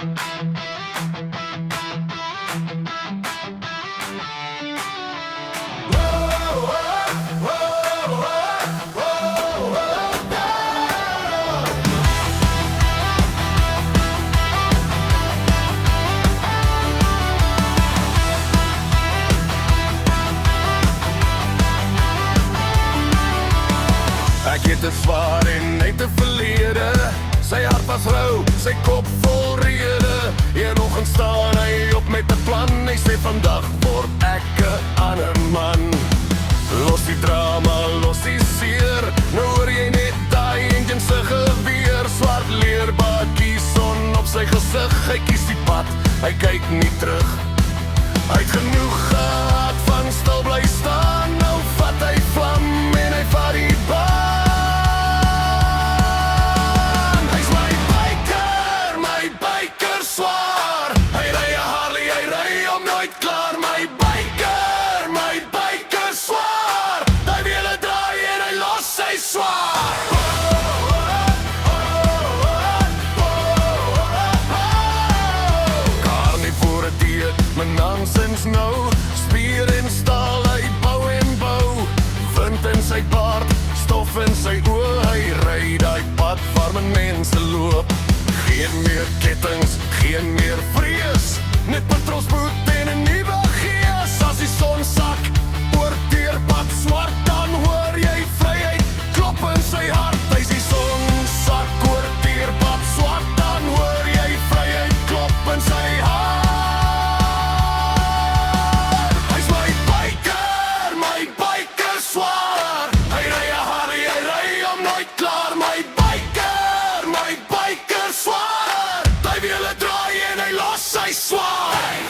Ek het 'n swaar en net 'n verlede. Sy hart was rou, sy kop vol rede. Eenoggend staan hy op met 'n plan. Hy sê vandag word ek 'n ander man. Los die drama, los die seer. Nou hoor jy net daai engine se geweer. Swart leerbakkie, son op sy gesig. Hy kies die pad, hy kyk nie terug. Hy het genoeg gehad van stil bly staan. Nou vat hy vlam en hy vat die baan. Nou, spier en staal, hy bou en bou. Wind in sy baard, stof in sy oë. Hy ry die pad waar men mense loop. Geen meer kettings, geen meer vrees. Net patrolspoed en 'n nuwe gees. As die son sak oor teerpad swart, dan hoor jy vryheid klop in sy hart. Hy die son sak oor teerpad swart, dan hoor jy vryheid klop in sy hart. Sy swaar.